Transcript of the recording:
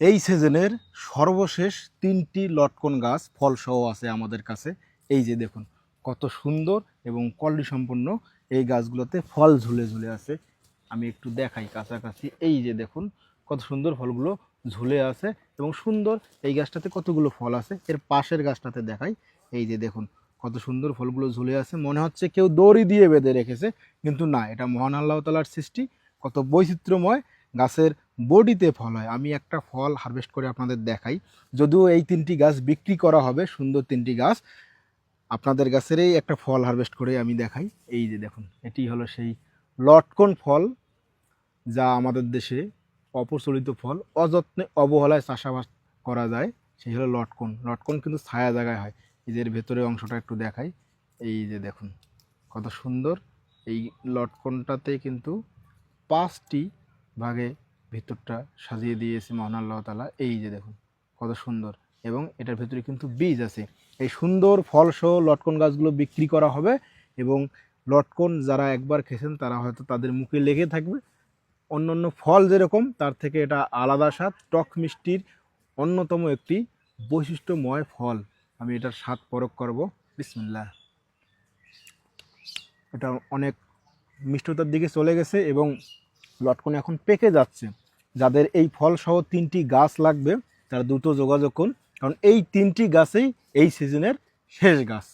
এই সিজনের সর্বশেষ ৩টি লটকন গাছ ফলসহ আছে আমাদের কাছে। এই যে দেখুন কত সুন্দর এবং কোয়ালিটি সম্পন্ন এই গাছগুলোতে ফল ঝুলে ঝুলে আছে। আমি একটু দেখাই কাছাকাছি। এই যে দেখুন কত সুন্দর ফলগুলো ঝুলে আছে এবং সুন্দর এই গাছটাতে কতগুলো ফল আছে। এর পাশের গাছটাতে দেখাই। এই যে দেখুন কত সুন্দর ফলগুলো ঝুলে আছে, মনে হচ্ছে কেউ দড়ি দিয়ে বেঁধে রেখেছে, কিন্তু না, এটা মহান আল্লাহ তাআলার সৃষ্টি। কত বৈচিত্র্যময় গাছের বডিতে ফল হয়। আমি একটা ফল হারভেস্ট করে আপনাদের দেখাই। যদিও এই 3টি গাছ বিক্রি করা হবে, সুন্দর 3টি গাছ, আপনাদের গাছেরই একটা ফল হারভেস্ট করে আমি দেখাই। এই যে দেখুন এটি হলো সেই লটকন ফল, যা আমাদের দেশে অপ্রচলিত ফল, অযত্নে অবহেলায় চাষাবাদ করা যায়, সেই হলো লটকন। লটকন কিন্তু ছায়া জায়গায় হয়। এদের ভেতরের অংশটা একটু দেখাই। এই যে দেখুন কত সুন্দর। এই লটকনটাতে কিন্তু 5টি ভাগে ভিতরটা সাজিয়ে দিয়েছে মহান আল্লাহ তাআলা। এই যে দেখুন কত সুন্দর, এবং এটার ভেতরে কিন্তু বীজ আছে। এই সুন্দর ফলসহ লটকন গাছগুলো বিক্রি করা হবে, এবং লটকন যারা একবার খেয়েছেন তারা হয়তো তাদের মুখে লেগে থাকবে। অন্য অন্য ফল যেরকম, তার থেকে এটা আলাদা স্বাদ, টক মিষ্টির অন্যতম একটি বৈশিষ্ট্যময় ফল। আমি এটার স্বাদ পরখ করব। বিসমিল্লাহ। এটা অনেক মিষ্টতার দিকে চলে গেছে এবং লটকন এখন পেকে যাচ্ছে। যাদের এই ফল সহ 3টি গাছ লাগবে তারা দ্রুত যোগাযোগ করুন, কারণ এই 3টি গাছেই এই সিজনের শেষ গাছ।